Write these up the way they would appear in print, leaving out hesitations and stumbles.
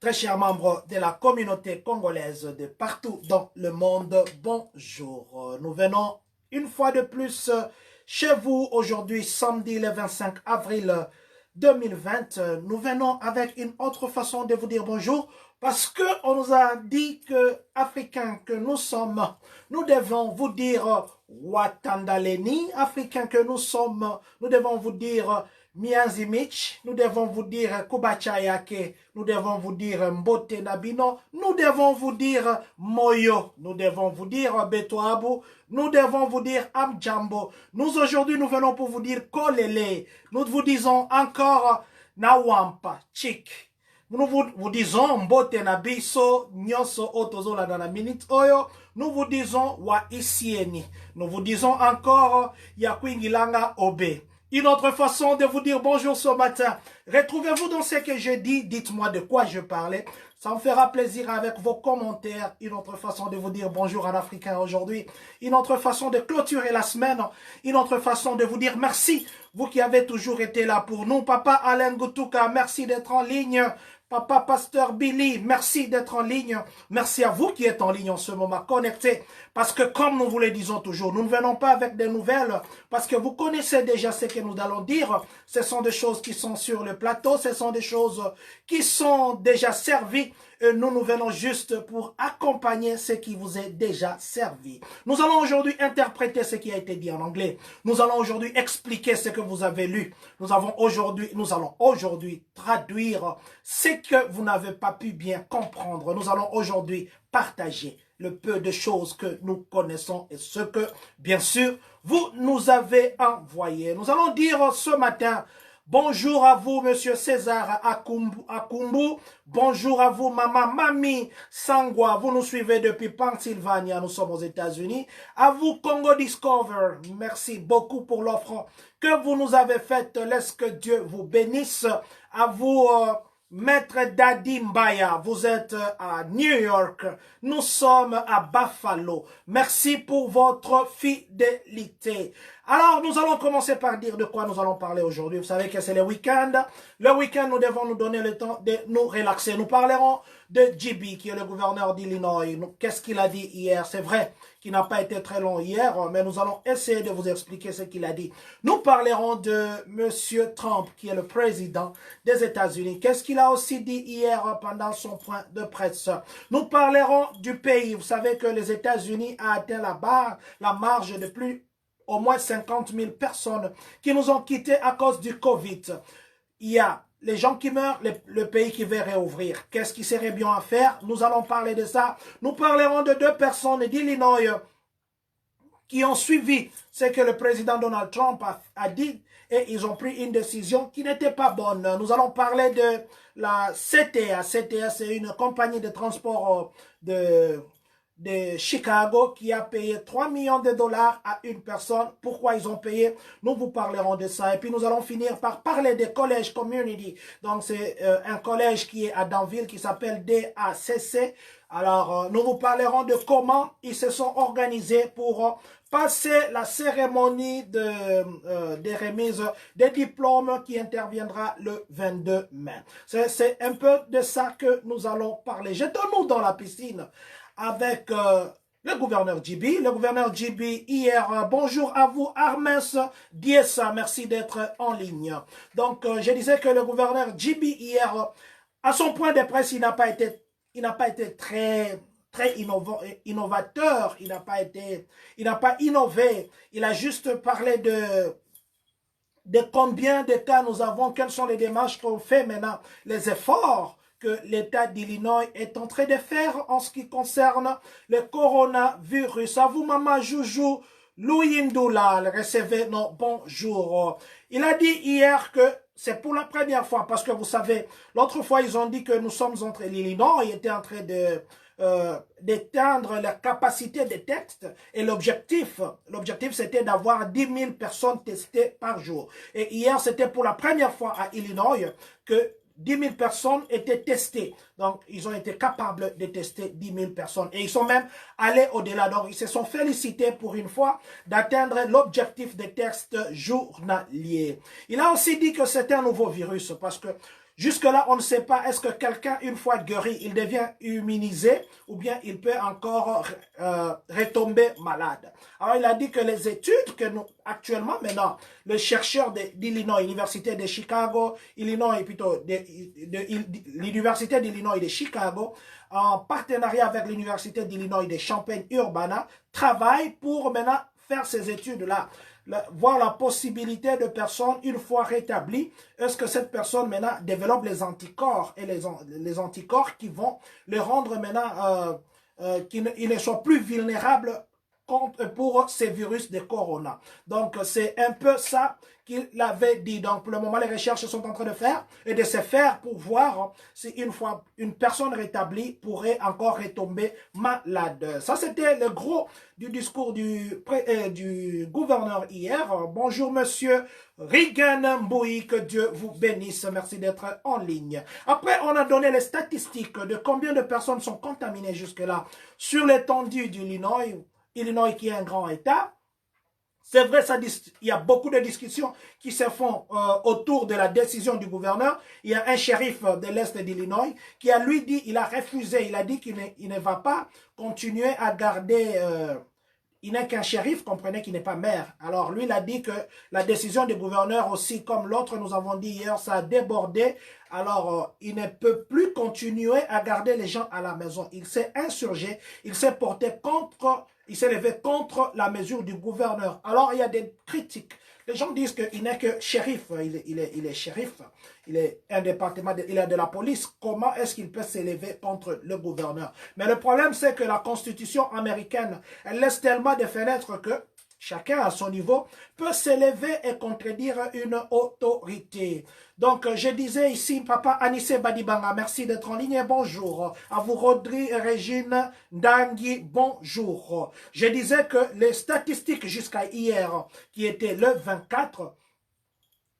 Très chers membres de la communauté congolaise de partout dans le monde, bonjour. Nous venons une fois de plus chez vous aujourd'hui, samedi le 25 avril 2020. Nous venons avec une autre façon de vous dire bonjour parce qu'on nous a dit que, Africains que nous sommes, nous devons vous dire Watandaleni, Africains que nous sommes, nous devons vous dire Miazimich, nous devons vous dire Kubachayake, nous devons vous dire Mbote Nabino, nous devons vous dire Moyo, nous devons vous dire Betoabu, nous devons vous dire Amjambo. Nous aujourd'hui nous venons pour vous dire Kolele, nous vous disons encore Nawampa, Chik. Nous vous disons Mbote Nabiso, Nyoso Otozola dans la minute Oyo, nous vous disons Wa Isieni, nous vous disons encore Yakwingilanga Obe. Une autre façon de vous dire bonjour ce matin. Retrouvez-vous dans ce que je dis. Dites-moi de quoi je parlais. Ça me fera plaisir avec vos commentaires. Une autre façon de vous dire bonjour en africain aujourd'hui. Une autre façon de clôturer la semaine. Une autre façon de vous dire merci. Vous qui avez toujours été là pour nous. Papa Alain Goutouka, merci d'être en ligne. Papa Pasteur Billy, merci d'être en ligne. Merci à vous qui êtes en ligne en ce moment, connectés. Parce que comme nous vous le disons toujours, nous ne venons pas avec des nouvelles. Parce que vous connaissez déjà ce que nous allons dire. Ce sont des choses qui sont sur le plateau. Ce sont des choses qui sont déjà servies. Et nous venons juste pour accompagner ce qui vous est déjà servi. Nous allons aujourd'hui interpréter ce qui a été dit en anglais. Nous allons aujourd'hui expliquer ce que vous avez lu. Nous allons aujourd'hui traduire ce que vous n'avez pas pu bien comprendre. Nous allons aujourd'hui partager le peu de choses que nous connaissons et ce que, bien sûr, vous nous avez envoyé. Nous allons dire ce matin, bonjour à vous, Monsieur César Akumbu. Bonjour à vous, Maman Mami Sangwa. Vous nous suivez depuis Pennsylvania. Nous sommes aux États-Unis. À vous, Congo Discover. Merci beaucoup pour l'offre que vous nous avez faite. Laisse que Dieu vous bénisse. À vous, Maître Daddy Mbaya, vous êtes à New York, nous sommes à Buffalo. Merci pour votre fidélité. Alors, nous allons commencer par dire de quoi nous allons parler aujourd'hui. Vous savez que c'est le week-end. Le week-end, nous devons nous donner le temps de nous relaxer. Nous parlerons de JB, qui est le gouverneur d'Illinois. Qu'est-ce qu'il a dit hier? C'est vrai qu'il n'a pas été très long hier, mais nous allons essayer de vous expliquer ce qu'il a dit. Nous parlerons de Monsieur Trump, qui est le président des États-Unis. Qu'est-ce qu'il a aussi dit hier pendant son point de presse? Nous parlerons du pays. Vous savez que les États-Unis a atteint la marge de plus au moins 50 000 personnes qui nous ont quittés à cause du Covid. Il y a les gens qui meurent, le pays qui veut réouvrir. Qu'est-ce qui serait bien à faire? Nous allons parler de ça. Nous parlerons de deux personnes d'Illinois qui ont suivi ce que le président Donald Trump a dit et ils ont pris une décision qui n'était pas bonne. Nous allons parler de la CTA. CTA, c'est une compagnie de transport de Chicago qui a payé 3 millions de dollars à une personne. Pourquoi ils ont payé? Nous vous parlerons de ça. Et puis nous allons finir par parler des collèges community. Donc c'est un collège qui est à Danville qui s'appelle DACC. Alors nous vous parlerons de comment ils se sont organisés pour passer la cérémonie des remises des diplômes qui interviendra le 22 mai. C'est un peu de ça que nous allons parler. Jetons-nous dans la piscine avec le gouverneur JB. Le gouverneur JB hier, bonjour à vous Armès Diessa, merci d'être en ligne. Donc je disais que le gouverneur JB hier, à son point de presse, il n'a pas été très innovateur, il n'a pas innové, il a juste parlé de combien de cas nous avons, quelles sont les démarches qu'on fait maintenant, les efforts que l'État d'Illinois est en train de faire en ce qui concerne le coronavirus. À vous, Maman Joujou, Louis Ndoula, recevez nos bonjours. Il a dit hier que c'est pour la première fois, parce que vous savez, l'autre fois, ils ont dit que nous sommes entre l'Illinois, ils étaient en train d'étendre la capacité des tests et l'objectif c'était d'avoir 10 000 personnes testées par jour. Et hier, c'était pour la première fois à Illinois que 10 000 personnes étaient testées. Donc, ils ont été capables de tester 10 000 personnes. Et ils sont même allés au-delà. Donc, ils se sont félicités pour une fois d'atteindre l'objectif des tests journaliers. Il a aussi dit que c'était un nouveau virus parce que Jusque-là, on ne sait pas, est-ce que quelqu'un, une fois guéri, il devient immunisé ou bien il peut encore retomber malade. Alors, il a dit que les études que nous, actuellement, maintenant, le chercheur d'Illinois, Université de Chicago, Illinois, plutôt, l'Université d'Illinois de Chicago, en partenariat avec l'Université d'Illinois de Champaign-Urbana, travaille pour maintenant faire ces études-là. Voir la possibilité de personnes, une fois rétablies, est-ce que cette personne maintenant développe les anticorps et les anticorps qui vont le rendre maintenant, qu'il ne soit plus vulnérable pour ces virus de corona. Donc, c'est un peu ça qu'il avait dit. Donc, pour le moment, les recherches sont en train de faire et de se faire pour voir si une fois une personne rétablie pourrait encore retomber malade. Ça, c'était le gros du discours du gouverneur hier. Bonjour, monsieur Regan Mbouy, que Dieu vous bénisse. Merci d'être en ligne. Après, on a donné les statistiques de combien de personnes sont contaminées jusque-là sur l'étendue du Illinois. Illinois qui est un grand État. C'est vrai, il y a beaucoup de discussions qui se font autour de la décision du gouverneur. Il y a un shérif de l'Est d'Illinois qui a lui dit, il a refusé, il a dit qu'il ne va pas continuer à garder... il n'est qu'un shérif, comprenez qu'il n'est pas maire. Alors lui, il a dit que la décision du gouverneur aussi, comme l'autre nous avons dit hier, ça a débordé. Alors, il ne peut plus continuer à garder les gens à la maison. Il s'est insurgé, il s'est porté contre... Il s'est levé contre la mesure du gouverneur. Alors, il y a des critiques. Les gens disent qu'il n'est que shérif. Il est shérif. Il est un département, il est de la police. Comment est-ce qu'il peut s'élever contre le gouverneur? Mais le problème, c'est que la Constitution américaine, elle laisse tellement de fenêtres que chacun à son niveau peut s'élever et contredire une autorité. Donc, je disais ici, Papa Anissé Badibanga, merci d'être en ligne et bonjour. À vous, Rodri et Régine Dangui, bonjour. Je disais que les statistiques jusqu'à hier, qui étaient le 24,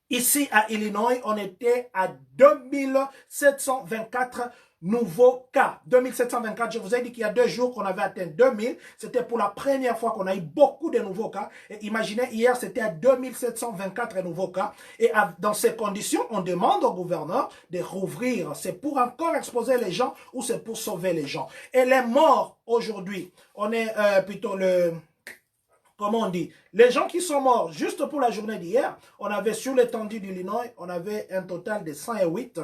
ici à Illinois, on était à 2724 nouveaux cas. 2724, je vous ai dit qu'il y a 2 jours qu'on avait atteint 2000. C'était pour la première fois qu'on a eu beaucoup de nouveaux cas. Et imaginez, hier, c'était à 2724 nouveaux cas. Et dans ces conditions, on demande au gouverneur de rouvrir. C'est pour encore exposer les gens ou c'est pour sauver les gens. Et les morts, aujourd'hui, on est plutôt le... Comment on dit? Les gens qui sont morts, juste pour la journée d'hier, on avait sur l'étendue du Illinois, on avait un total de 108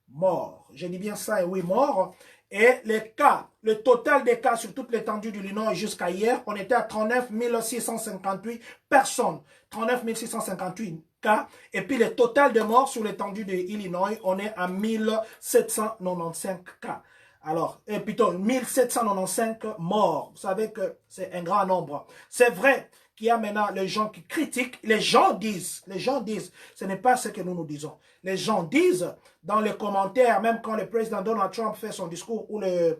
morts. Je dis bien 108 morts. Et les cas, le total des cas sur toute l'étendue du Illinois jusqu'à hier, on était à 39 658 personnes. 39 658 cas. Et puis le total de morts sur l'étendue de l'Illinois, on est à 1795 cas. Alors, plutôt 1795 morts. Vous savez que c'est un grand nombre. C'est vrai qu'il y a maintenant les gens qui critiquent. Les gens disent, ce n'est pas ce que nous disons. Les gens disent dans les commentaires, même quand le président Donald Trump fait son discours ou le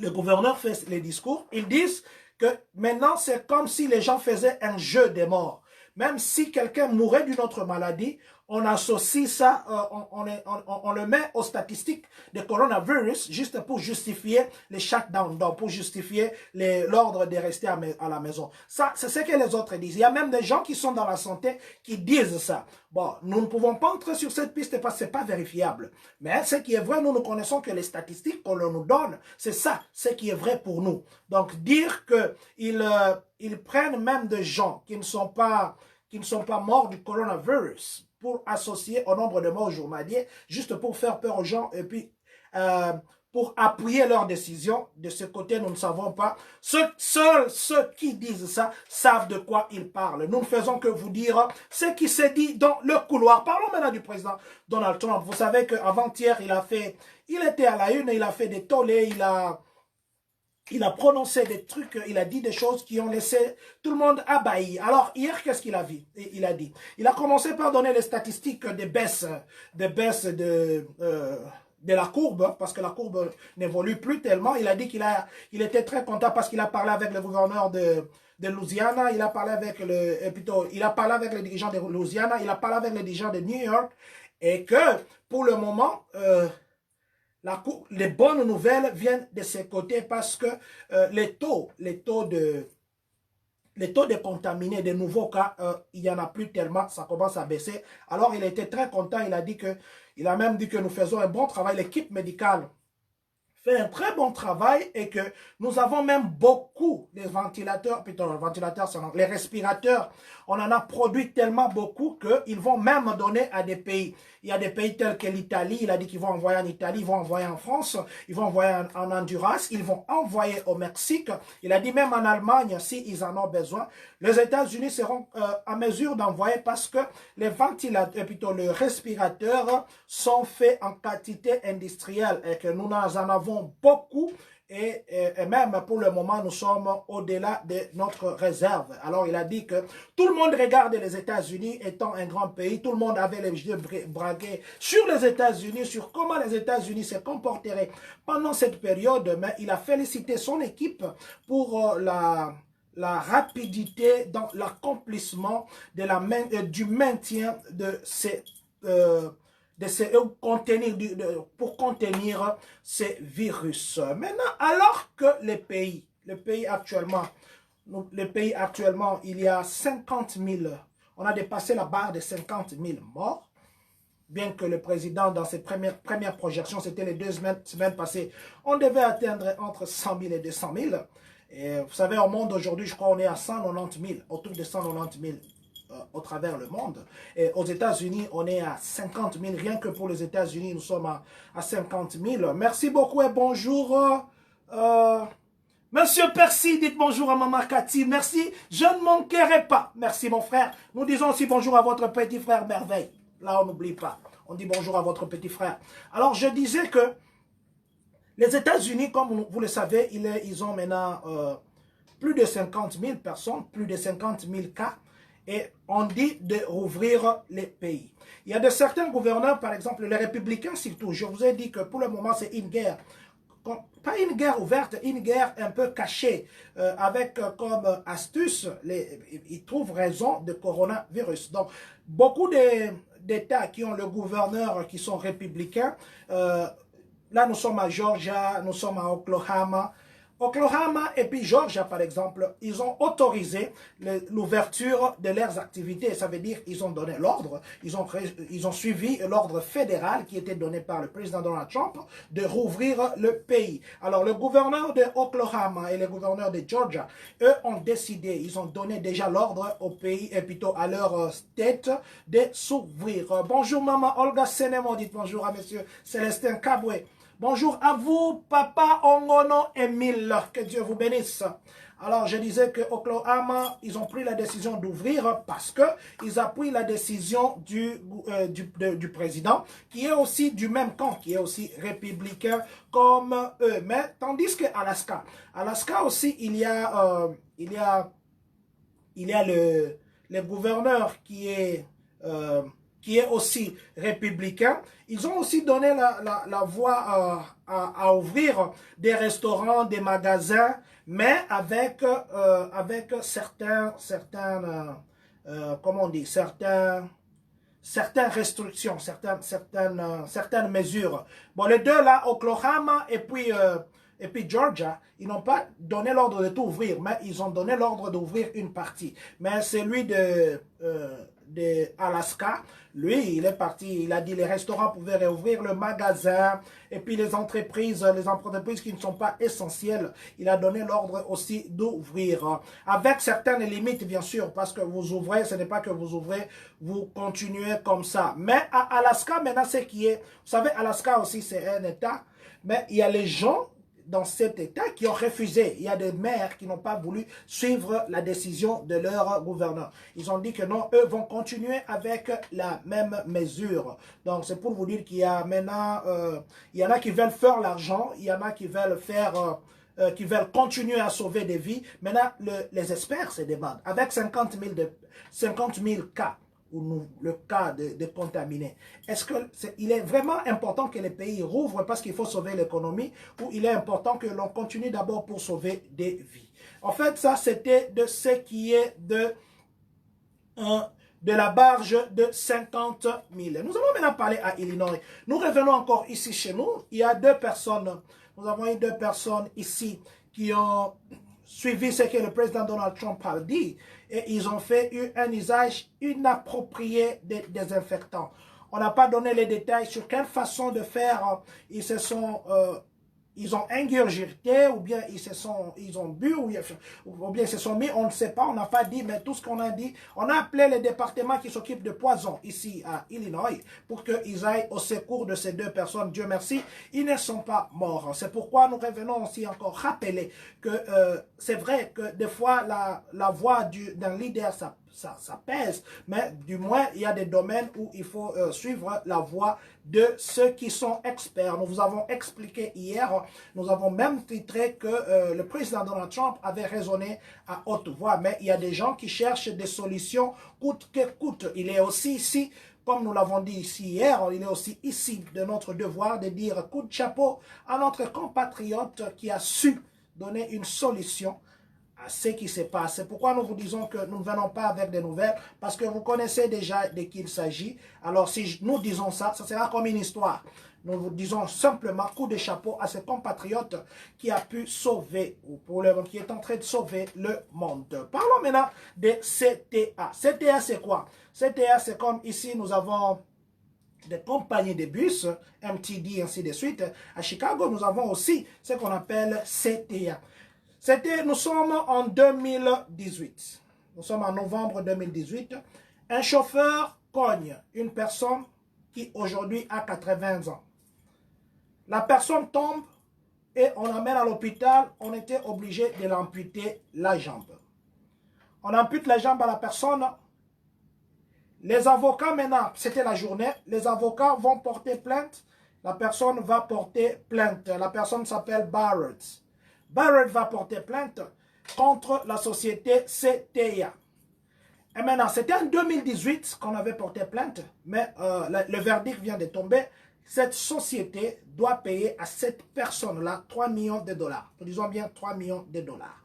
gouverneur fait les discours, ils disent que maintenant c'est comme si les gens faisaient un jeu des morts. Même si quelqu'un mourait d'une autre maladie, on associe ça, on le met aux statistiques de coronavirus juste pour justifier les shutdowns, donc pour justifier l'ordre de rester à la maison. Ça, c'est ce que les autres disent. Il y a même des gens qui sont dans la santé qui disent ça. Bon, nous ne pouvons pas entrer sur cette piste parce que ce n'est pas vérifiable. Mais ce qui est vrai, nous connaissons que les statistiques qu'on nous donne, c'est ça, ce qui est vrai pour nous. Donc, dire qu'ils prennent même des gens qui ne sont pas morts du coronavirus pour associer au nombre de morts journaliers, juste pour faire peur aux gens et puis pour appuyer leurs décisions. De ce côté, nous ne savons pas. Seuls ceux qui disent ça savent de quoi ils parlent. Nous ne faisons que vous dire ce qui s'est dit dans le couloir. Parlons maintenant du président Donald Trump. Vous savez qu'avant-hier, il était à la une, il a fait des tollés, il a prononcé des trucs, il a dit des choses qui ont laissé tout le monde abahi. Alors, hier, qu'est-ce qu'il a dit? Il a commencé par donner les statistiques des baisses de la courbe, parce que la courbe n'évolue plus tellement. Il a dit qu'il était très content parce qu'il a parlé avec le gouverneur de Louisiana, il a parlé avec les dirigeants de Louisiana, il a parlé avec les dirigeants de New York, et que, pour le moment, les bonnes nouvelles viennent de ces côtés parce que les taux les taux de contaminés, de nouveaux cas, il n'y en a plus tellement, ça commence à baisser. Alors, il était très content, il a même dit que nous faisons un bon travail, l'équipe médicale fait un très bon travail et que nous avons même beaucoup de ventilateurs, plutôt les ventilateurs, les respirateurs, on en a produit tellement beaucoup qu'ils vont même donner à des pays. Il y a des pays tels que l'Italie, il a dit qu'ils vont envoyer en Italie, ils vont envoyer en France, ils vont envoyer en Honduras, ils vont envoyer au Mexique, il a dit même en Allemagne s'ils en ont besoin. Les États-Unis seront en mesure d'envoyer parce que les ventilateurs, plutôt les respirateurs sont faits en quantité industrielle et que nous en avons beaucoup et même pour le moment nous sommes au-delà de notre réserve. Alors il a dit que tout le monde regarde les États-Unis étant un grand pays, tout le monde avait les yeux braqués sur les États-Unis, sur comment les États-Unis se comporteraient pendant cette période, mais il a félicité son équipe pour la rapidité dans l'accomplissement du maintien de ces pour contenir ces virus. Maintenant, alors que les pays actuellement, il y a 50 000, on a dépassé la barre de 50 000 morts, bien que le président, dans ses premières projections, c'était les 2 semaines passées, on devait atteindre entre 100 000 et 200 000. Et vous savez, au monde aujourd'hui, je crois qu'on est à 190 000, autour de 190 000. Au travers le monde. Et aux États-Unis, on est à 50 000. Rien que pour les États-Unis, nous sommes à 50 000. Merci beaucoup et bonjour. Monsieur Percy, dites bonjour à Maman Cathy. Merci, je ne manquerai pas. Merci mon frère. Nous disons aussi bonjour à votre petit frère Merveille. Là, on n'oublie pas. On dit bonjour à votre petit frère. Alors, je disais que les États-Unis, comme vous le savez, ils ont maintenant plus de 50 000 personnes, plus de 50 000 cas. Et on dit de rouvrir les pays. Il y a de certains gouverneurs, par exemple les républicains surtout, je vous ai dit que pour le moment c'est une guerre, pas une guerre ouverte, une guerre un peu cachée, avec comme astuce, ils trouvent raison de coronavirus. Donc beaucoup d'États qui ont le gouverneur qui sont républicains, là nous sommes à Georgia, nous sommes à Oklahoma, et puis Georgia, par exemple, ils ont autorisé l'ouverture de leurs activités. Ça veut dire qu'ils ont donné l'ordre, ils ont suivi l'ordre fédéral qui était donné par le président Donald Trump de rouvrir le pays. Alors, le gouverneur de Oklahoma et le gouverneur de Georgia, eux ont décidé, ils ont donné déjà l'ordre au pays, et plutôt à leur tête, de s'ouvrir. Bonjour, maman Olga Senemo, dites bonjour à monsieur Célestin Kabwe. Bonjour à vous, Papa Ongono Emile, que Dieu vous bénisse. Alors, je disais que Oklahoma, ils ont pris la décision d'ouvrir parce qu'ils appuient la décision du président, qui est aussi du même camp, qui est aussi républicain comme eux. Mais tandis que Alaska aussi, il y a le gouverneur qui est aussi républicain, ils ont aussi donné la voie à ouvrir des restaurants, des magasins, mais avec certaines restrictions, certaines mesures. Bon, les deux là, Oklahoma et puis Georgia, ils n'ont pas donné l'ordre de tout ouvrir, mais ils ont donné l'ordre d'ouvrir une partie. Mais celui de Alaska, lui, il est parti, il a dit les restaurants pouvaient réouvrir, le magasin, et puis les entreprises qui ne sont pas essentielles, il a donné l'ordre aussi d'ouvrir, avec certaines limites bien sûr, parce que vous ouvrez, ce n'est pas que vous ouvrez, vous continuez comme ça. Mais à Alaska, maintenant, vous savez, Alaska aussi c'est un État, mais il y a les gens dans cet État qui ont refusé. Il y a des maires qui n'ont pas voulu suivre la décision de leur gouverneur. Ils ont dit que non, eux vont continuer avec la même mesure. Donc, c'est pour vous dire qu'il y a maintenant, il y en a qui veulent faire l'argent, il y en a qui veulent qui veulent continuer à sauver des vies. Maintenant, les experts se demandent, avec 50 000 cas, ou le cas de contaminés. Est-ce qu'il est vraiment important que les pays rouvrent parce qu'il faut sauver l'économie, ou il est important que l'on continue d'abord pour sauver des vies? En fait, ça, c'était de ce qui est de la barge de 50 000. Nous allons maintenant parler à Illinois. Nous revenons encore ici chez nous. Il y a 2 personnes. Nous avons eu 2 personnes ici qui ont suivi ce que le président Donald Trump a dit et ils ont fait un usage inapproprié des désinfectants. On n'a pas donné les détails sur quelle façon de faire. Ils ont ingurgité ou bien ils ont bu ou bien ils se sont mis, on ne sait pas, on n'a pas dit, mais tout ce qu'on a dit, on a appelé le département qui s'occupe de poison ici à Illinois pour qu'ils aillent au secours de ces deux personnes. Dieu merci, ils ne sont pas morts. C'est pourquoi nous revenons aussi encore rappeler que c'est vrai que des fois la voix d'un leader, ça pèse, mais du moins, il y a des domaines où il faut suivre la voie de ceux qui sont experts. Nous vous avons expliqué hier, nous avons même titré que le président Donald Trump avait raisonné à haute voix, mais il y a des gens qui cherchent des solutions coûte que coûte. Il est aussi ici, comme nous l'avons dit ici hier, il est aussi ici de notre devoir de dire coup de chapeau à notre compatriote qui a su donner une solution à ce qui se passe. C'est pourquoi nous vous disons que nous ne venons pas avec des nouvelles, parce que vous connaissez déjà de qui il s'agit. Alors si nous disons ça, ça sera comme une histoire. Nous vous disons simplement coup de chapeau à ce compatriote qui a pu sauver, ou qui est en train de sauver le monde. Parlons maintenant de CTA. CTA c'est quoi? CTA c'est comme ici nous avons des compagnies de bus, MTD ainsi de suite. À Chicago nous avons aussi ce qu'on appelle CTA. Nous sommes en 2018. Nous sommes en novembre 2018. Un chauffeur cogne une personne qui aujourd'hui a 80 ans. La personne tombe et on l'amène à l'hôpital. On était obligé de l'amputer la jambe. On ampute la jambe à la personne. Les avocats maintenant, c'était la journée. Les avocats vont porter plainte. La personne va porter plainte. La personne s'appelle Barrett. Barrett va porter plainte contre la société CTA. Et maintenant, c'était en 2018 qu'on avait porté plainte, mais le verdict vient de tomber. Cette société doit payer à cette personne-là 3 millions de dollars. Nous disons bien 3 millions de dollars.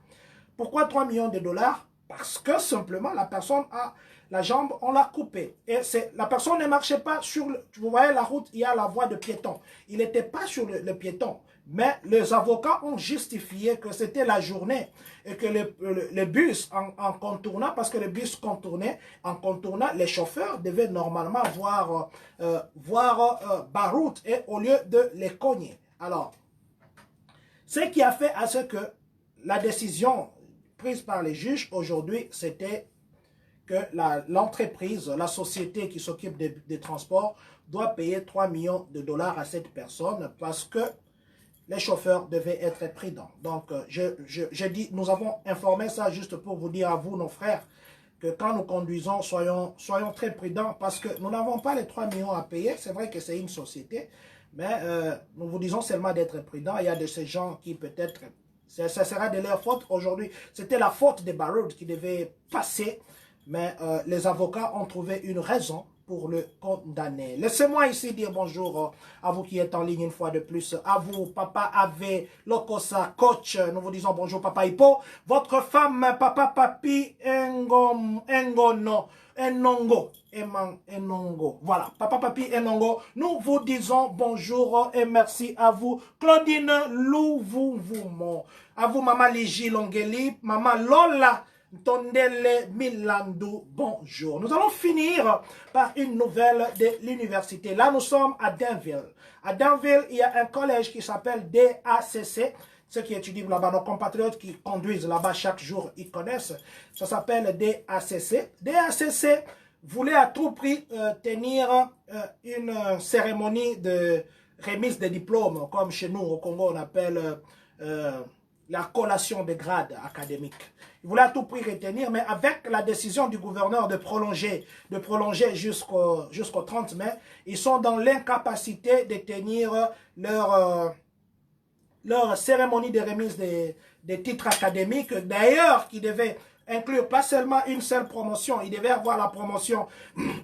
Pourquoi 3 millions de dollars? Parce que simplement, la personne a la jambe, on l'a coupée. Et la personne ne marchait pas sur, vous voyez la route, il y a la voie de piéton. Il n'était pas sur le piéton. Mais les avocats ont justifié que c'était la journée et que le bus, en contournant, parce que le bus contournait, en contournant, les chauffeurs devaient normalement voir Barout et au lieu de les cogner. Alors, ce qui a fait à ce que la décision prise par les juges aujourd'hui, c'était que l'entreprise, la société qui s'occupe des transports doit payer 3 millions de dollars à cette personne parce que les chauffeurs devaient être prudents. Donc, je dis, nous avons informé ça juste pour vous dire à vous, nos frères, que quand nous conduisons, soyons très prudents parce que nous n'avons pas les 3 millions à payer. C'est vrai que c'est une société, mais nous vous disons seulement d'être prudents. Il y a de ces gens qui peut-être, ça sera de leur faute aujourd'hui. C'était la faute des Barrett qui devait passer, mais les avocats ont trouvé une raison pour le condamner. Laissez-moi ici dire bonjour à vous qui êtes en ligne une fois de plus. À vous, Papa Ave, Lokosa, Coach. Nous vous disons bonjour, Papa Hippo. Votre femme, Papa Papi, Enongo. Voilà, Papa Papi Enongo. Nous vous disons bonjour et merci à vous. Claudine Louvouvoumon. À vous, Maman Ligi Longeli, Maman Lola. Tondele Milandou, bonjour. Nous allons finir par une nouvelle de l'université. Là, nous sommes à Danville. À Danville, il y a un collège qui s'appelle DACC. Ceux qui étudient là-bas, nos compatriotes qui conduisent là-bas chaque jour, ils connaissent. Ça s'appelle DACC. DACC voulait à tout prix tenir une cérémonie de remise des diplômes, comme chez nous au Congo, on appelle la collation des grades académiques. Ils voulaient à tout prix retenir, mais avec la décision du gouverneur de prolonger jusqu'au 30 mai, ils sont dans l'incapacité de tenir leur cérémonie de remise des titres académiques, d'ailleurs, qui devait inclure pas seulement une seule promotion, il devait avoir la promotion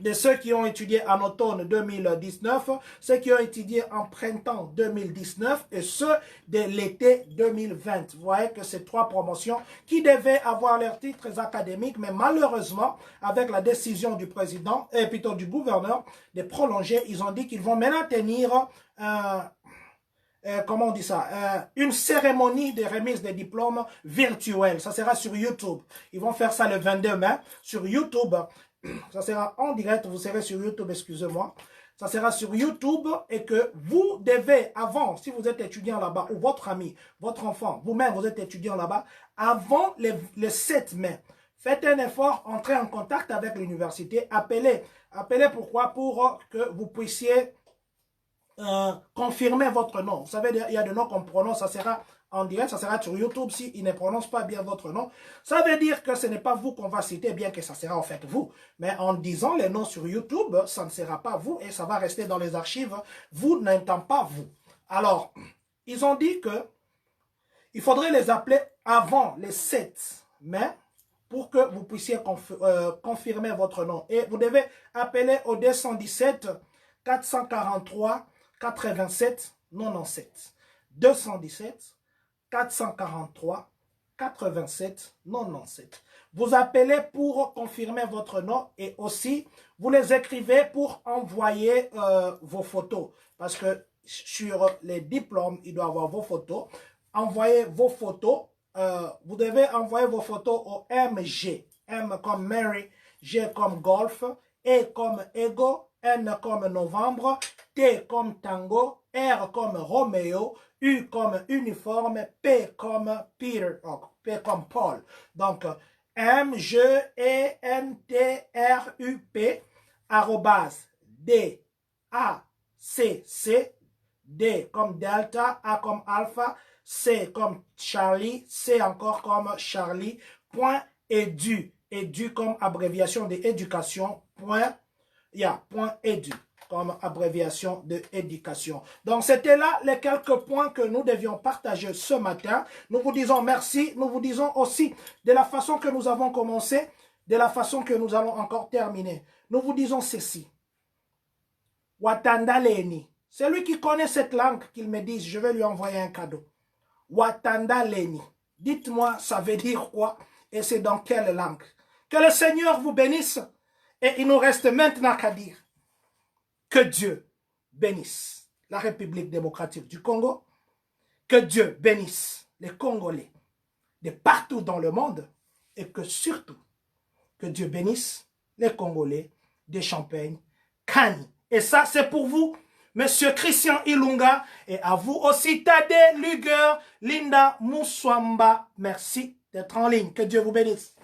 de ceux qui ont étudié en automne 2019, ceux qui ont étudié en printemps 2019 et ceux de l'été 2020. Vous voyez que ces 3 promotions qui devaient avoir leurs titres académiques, mais malheureusement, avec la décision du président, et plutôt du gouverneur, de prolonger, ils ont dit qu'ils vont maintenant tenir comment on dit ça, une cérémonie de remise des diplômes virtuels. Ça sera sur YouTube. Ils vont faire ça le 22 mai sur YouTube. Ça sera en direct, vous serez sur YouTube, excusez-moi. Ça sera sur YouTube et que vous devez, avant, si vous êtes étudiant là-bas, ou votre ami, votre enfant, vous-même, vous êtes étudiant là-bas, avant le 7 mai, faites un effort, entrez en contact avec l'université, appelez. Appelez pourquoi? Pour que vous puissiez confirmer votre nom. Vous savez, il y a des noms qu'on prononce, ça sera en direct, ça sera sur YouTube s'il ne prononce pas bien votre nom. Ça veut dire que ce n'est pas vous qu'on va citer, bien que ça sera en fait vous. Mais en disant les noms sur YouTube, ça ne sera pas vous et ça va rester dans les archives. Vous n'étant pas vous. Alors, ils ont dit que il faudrait les appeler avant les 7 mai pour que vous puissiez confirmer votre nom. Et vous devez appeler au 217 443 87 97. 217 443 87 97. Vous appelez pour confirmer votre nom et aussi vous les écrivez pour envoyer vos photos. Parce que sur les diplômes, il doit y avoir vos photos. Envoyez vos photos. Vous devez envoyer vos photos au MG. M comme Mary, G comme Golf, E comme Ego, N comme Novembre, T comme Tango, R comme Roméo, U comme Uniforme, P comme Peter, P comme Paul. Donc, M, G, E, N, T, R, U, P, arrobase, D, A, C, C, D comme Delta, A comme Alpha, C comme Charlie, C encore comme Charlie, point edu, edu comme abréviation de éducation, point edu comme abréviation de éducation. Donc c'était là les quelques points que nous devions partager ce matin. Nous vous disons merci, nous vous disons aussi de la façon que nous avons commencé, de la façon que nous allons encore terminer. Nous vous disons ceci. Watandaleni. Celui qui connaît cette langue, qu'il me dise, je vais lui envoyer un cadeau. Watandaleni. Dites-moi, ça veut dire quoi et c'est dans quelle langue? Que le Seigneur vous bénisse et il nous reste maintenant qu'à dire que Dieu bénisse la République démocratique du Congo, que Dieu bénisse les Congolais de partout dans le monde et que surtout, que Dieu bénisse les Congolais de Champagne, Kani. Et ça, c'est pour vous, Monsieur Christian Ilunga, et à vous aussi, Tade Luger, Linda Mousswamba. Merci d'être en ligne. Que Dieu vous bénisse.